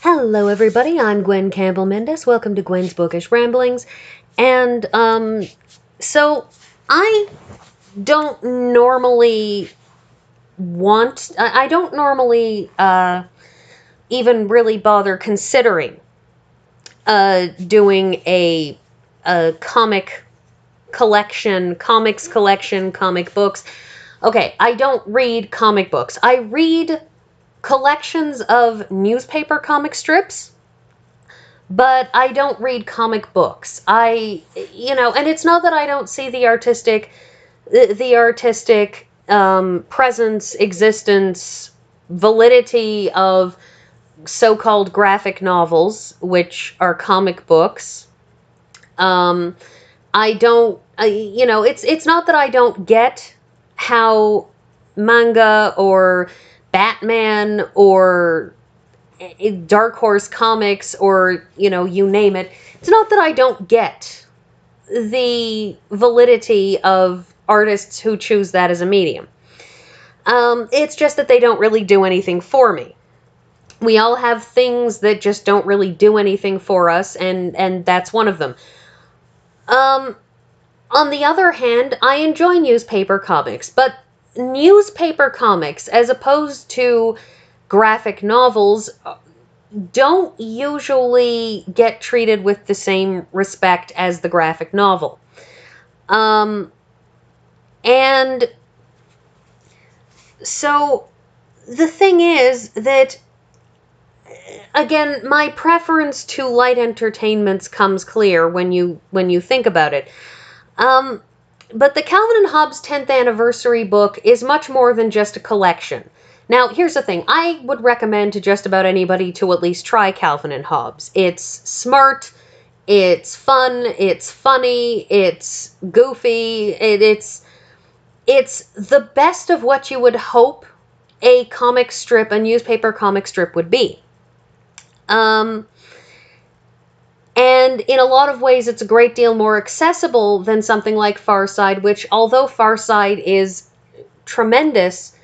Hello, everybody. I'm Gwen Campbell-Mindes. Welcome to Gwen's Bookish Ramblings. And so I don't normally I don't normally even really bother considering doing a comics collection, comic books. Okay, I don't read comic books. I read collections of newspaper comic strips, but I don't read comic books. And it's not that I don't see the artistic presence, existence, validity of so-called graphic novels, which are comic books. I don't, it's not that I don't get how manga or Batman or Dark Horse Comics or, you name it. It's not that I don't get the validity of artists who choose that as a medium. It's just that they don't really do anything for me. We all have things that just don't really do anything for us, and that's one of them. On the other hand, I enjoy newspaper comics, but newspaper comics, as opposed to graphic novels, don't usually get treated with the same respect as the graphic novel. And so the thing is that, again, my preference to light entertainments comes clear when you think about it. But the Calvin Hobbes 10th anniversary book is much more than just a collection. Now, here's the thing. I would recommend to just about anybody to at least try Calvin Hobbes. It's smart, it's fun, it's funny, it's goofy, it's the best of what you would hope a newspaper comic strip would be. And in a lot of ways, it's a great deal more accessible than something like Far Side, which, although Far Side is tremendous,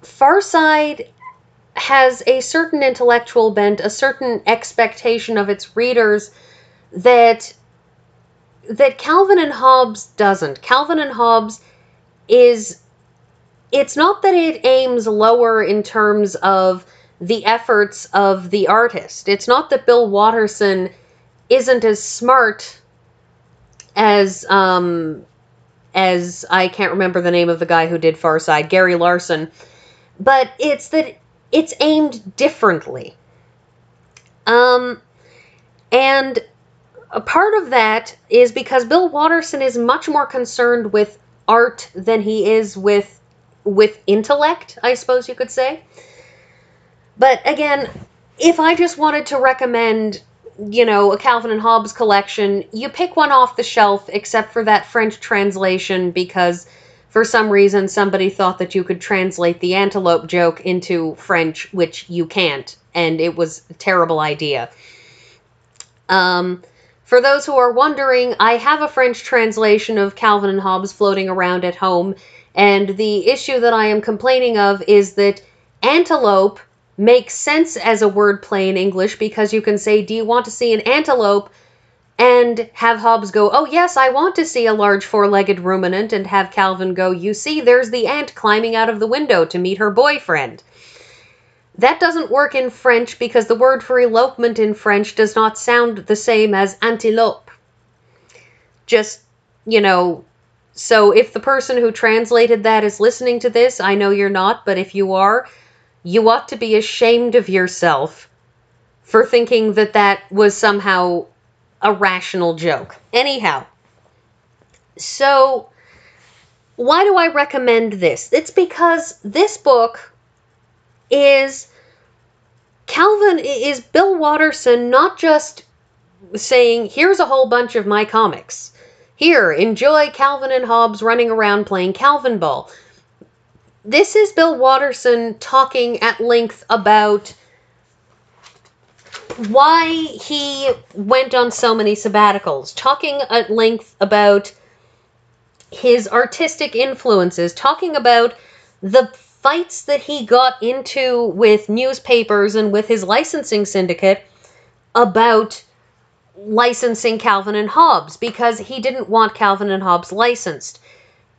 Far Side has a certain intellectual bent, a certain expectation of its readers that Calvin and Hobbes doesn't. Calvin and Hobbes it's not that it aims lower in terms of the efforts of the artist. It's not that Bill Watterson isn't as smart as I can't remember the name of the guy who did Far Side, Gary Larson, but it's that it's aimed differently. And a part of that is because Bill Watterson is much more concerned with art than he is with intellect, I suppose you could say. But again, if I just wanted to recommend, a Calvin and Hobbes collection, you pick one off the shelf, except for that French translation, because for some reason somebody thought that you could translate the antelope joke into French, which you can't, and it was a terrible idea. For those who are wondering, I have a French translation of Calvin and Hobbes floating around at home, and the issue that I am complaining of is that antelope makes sense as a wordplay in English, because you can say, do you want to see an antelope? And have Hobbes go, oh yes, I want to see a large four-legged ruminant, and have Calvin go, you see, there's the ant climbing out of the window to meet her boyfriend. That doesn't work in French because the word for elopement in French does not sound the same as antelope. Just, so if the person who translated that is listening to this, I know you're not, but if you are, you ought to be ashamed of yourself for thinking that that was somehow a rational joke. Anyhow, so why do I recommend this? It's because this book is Bill Watterson not just saying, here's a whole bunch of my comics. Here, enjoy Calvin and Hobbes running around playing Calvin Ball. This is Bill Watterson talking at length about why he went on so many sabbaticals, talking at length about his artistic influences, talking about the fights that he got into with newspapers and with his licensing syndicate about licensing Calvin and Hobbes, because he didn't want Calvin and Hobbes licensed.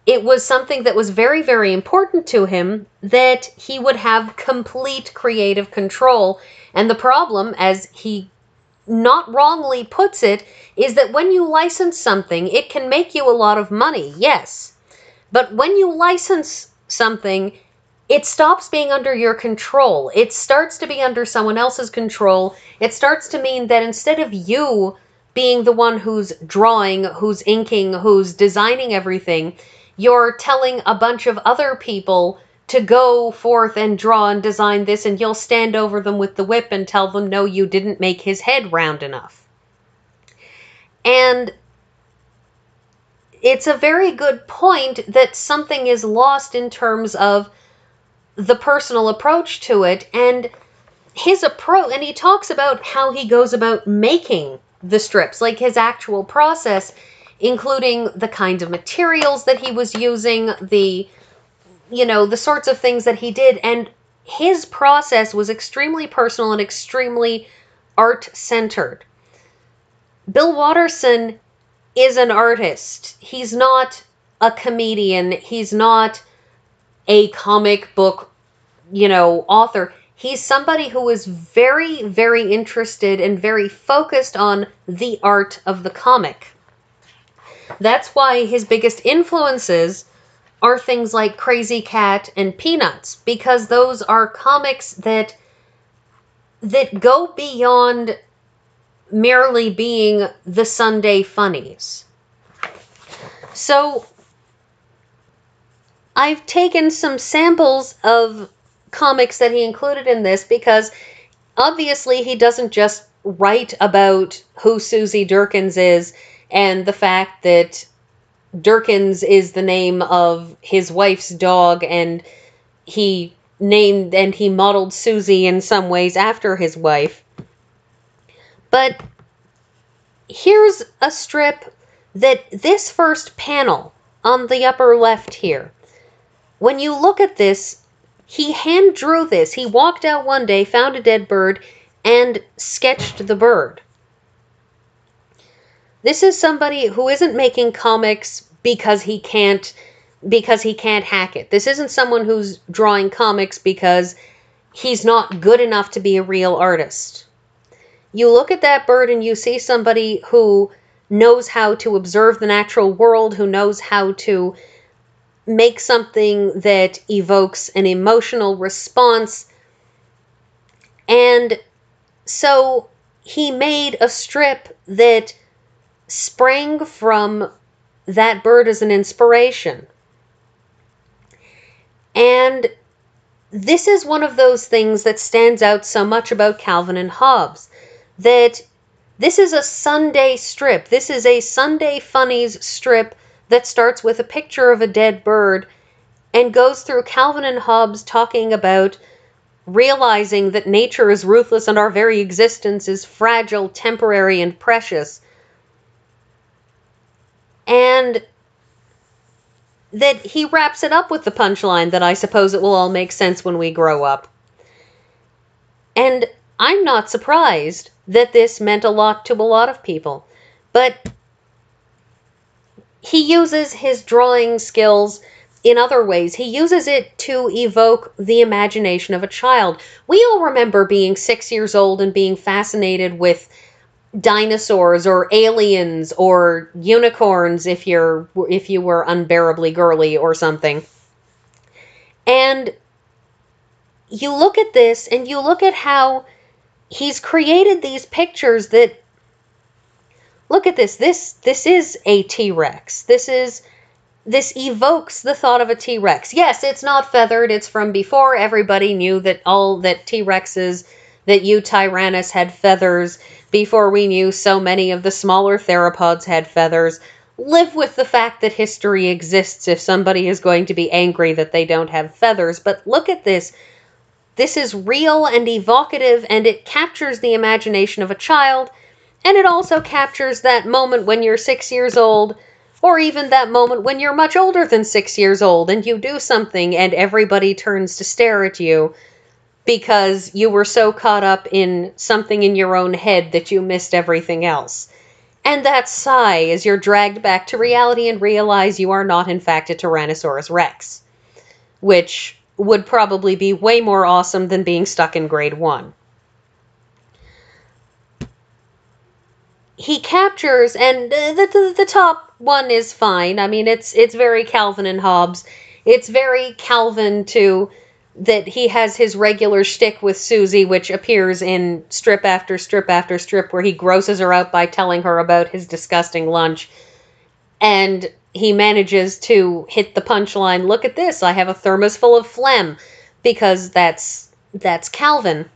It was something that was very, very important to him, that he would have complete creative control. And the problem, as he not wrongly puts it, is that when you license something, it can make you a lot of money, yes. But when you license something, it stops being under your control. It starts to be under someone else's control. It starts to mean that instead of you being the one who's drawing, who's inking, who's designing everything, you're telling a bunch of other people to go forth and draw and design this, and you'll stand over them with the whip and tell them, no, you didn't make his head round enough. And it's a very good point that something is lost in terms of the personal approach to it, and his approach, and he talks about how he goes about making the strips, like his actual process, including the kinds of materials that he was using, the sorts of things that he did. And his process was extremely personal and extremely art-centered. Bill Watterson is an artist. He's not a comedian. He's not a comic book, author. He's somebody who is very, very interested and very focused on the art of the comic. That's why his biggest influences are things like Crazy Cat and Peanuts, because those are comics that go beyond merely being the Sunday funnies. So I've taken some samples of comics that he included in this, because obviously he doesn't just write about who Susie Durkins is and the fact that Durkins is the name of his wife's dog, and he modeled Susie in some ways after his wife. But here's a strip that this first panel on the upper left here, when you look at this, he hand drew this. He walked out one day, found a dead bird, and sketched the bird. This is somebody who isn't making comics because he can't hack it. This isn't someone who's drawing comics because he's not good enough to be a real artist. You look at that bird and you see somebody who knows how to observe the natural world, who knows how to make something that evokes an emotional response. And so he made a strip that sprang from that bird as an inspiration. And this is one of those things that stands out so much about Calvin and Hobbes, that this is a Sunday strip. This is a Sunday Funnies strip that starts with a picture of a dead bird and goes through Calvin and Hobbes talking about realizing that nature is ruthless and our very existence is fragile, temporary, and precious. And that he wraps it up with the punchline that I suppose it will all make sense when we grow up. And I'm not surprised that this meant a lot to a lot of people. But he uses his drawing skills in other ways. He uses it to evoke the imagination of a child. We all remember being 6 years old and being fascinated with dinosaurs or aliens or unicorns if you were unbearably girly or something. And you look at this and you look at how he's created these pictures that, look at this. This is a T-Rex. This evokes the thought of a T-Rex. Yes, it's not feathered. It's from before everybody knew that T-Rexes, that Eutyrannus had feathers, before we knew so many of the smaller theropods had feathers. Live with the fact that history exists if somebody is going to be angry that they don't have feathers. But look at this. This is real and evocative, and it captures the imagination of a child, and it also captures that moment when you're 6 years old, Or even that moment when you're much older than 6 years old and you do something and everybody turns to stare at you because you were so caught up in something in your own head that you missed everything else. And that sigh as you're dragged back to reality and realize you are not in fact a Tyrannosaurus Rex, which would probably be way more awesome than being stuck in grade 1. He captures, and the top one is fine. I mean, it's very Calvin and Hobbes. It's very Calvin, too, that he has his regular shtick with Susie, which appears in strip after strip after strip, where he grosses her out by telling her about his disgusting lunch. And he manages to hit the punchline, look at this, I have a thermos full of phlegm, because that's Calvin.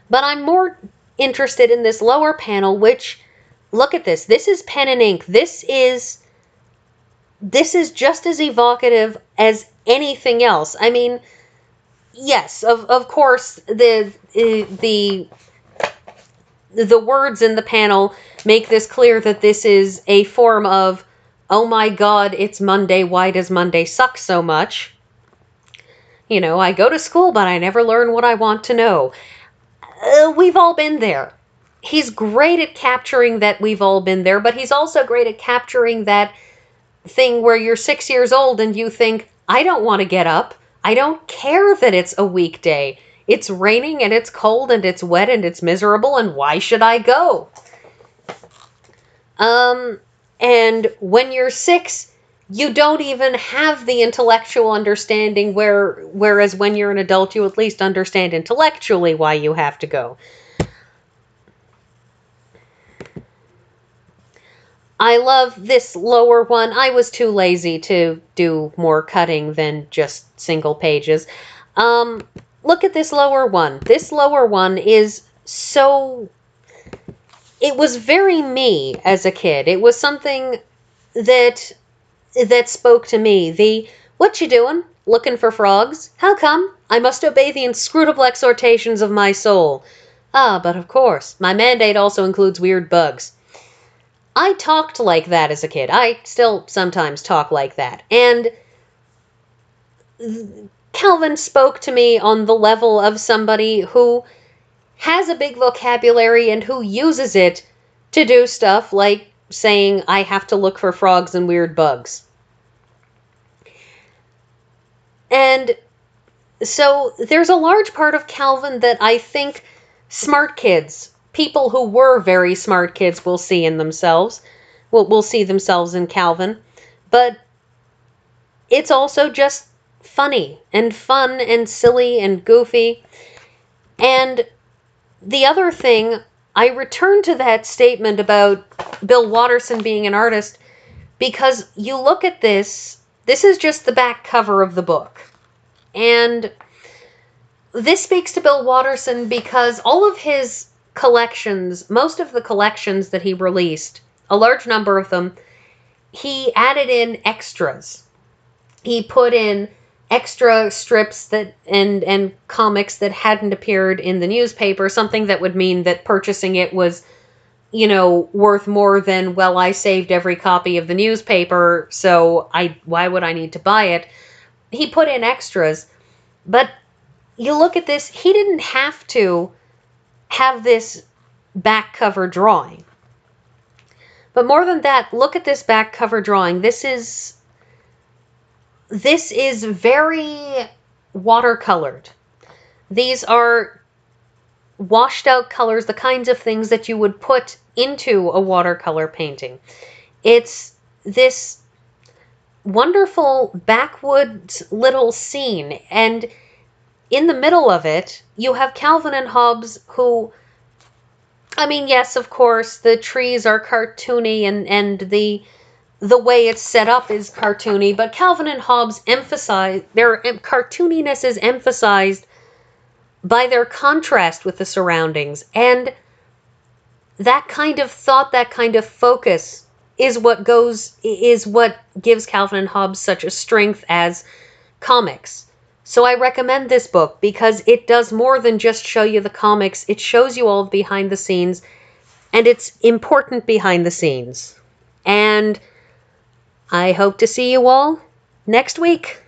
But I'm more interested in this lower panel, which, look at this, this is pen and ink. This is just as evocative as anything else. I mean, yes, of course, the words in the panel make this clear that this is a form of, oh my God, it's Monday, why does Monday suck so much? You know, I go to school, but I never learn what I want to know. We've all been there. He's great at capturing that we've all been there, but he's also great at capturing that thing where you're 6 years old and you think, I don't want to get up. I don't care that it's a weekday. It's raining and it's cold and it's wet and it's miserable, and why should I go? And when you're 6, you don't even have the intellectual understanding, whereas when you're an adult, you at least understand intellectually why you have to go. I love this lower one. I was too lazy to do more cutting than just single pages. Look at this lower one. This lower one is so... It was very me as a kid. It was something that spoke to me. What you doing? Looking for frogs? How come? I must obey the inscrutable exhortations of my soul. Ah, but of course, my mandate also includes weird bugs. I talked like that as a kid. I still sometimes talk like that. And Calvin spoke to me on the level of somebody who has a big vocabulary and who uses it to do stuff like saying, I have to look for frogs and weird bugs. And so there's a large part of Calvin that I think smart kids, people who were very smart kids, will see in themselves. Will see themselves in Calvin. But it's also just funny and fun and silly and goofy. And the other thing, I return to that statement about Bill Watterson being an artist because you look at this is just the back cover of the book. And this speaks to Bill Watterson because all of his collections, most of the collections that he released, a large number of them, he added in extras. He put in extra strips that and comics that hadn't appeared in the newspaper, something that would mean that purchasing it was, worth more than, well, I saved every copy of the newspaper, so why would I need to buy it? He put in extras. But you look at this, he didn't have to have this back cover drawing. But more than that, look at this back cover drawing. This is very watercolored. These are washed out colors, the kinds of things that you would put into a watercolor painting. It's this wonderful backwoods little scene, and in the middle of it, you have Calvin and Hobbes who, I mean, yes, of course, the trees are cartoony and the way it's set up is cartoony, but Calvin and Hobbes emphasize, their cartooniness is emphasized by their contrast with the surroundings, and that kind of thought, that kind of focus is what gives Calvin and Hobbes such a strength as comics. So I recommend this book because it does more than just show you the comics. It shows you all behind the scenes, and it's important behind the scenes. And I hope to see you all next week.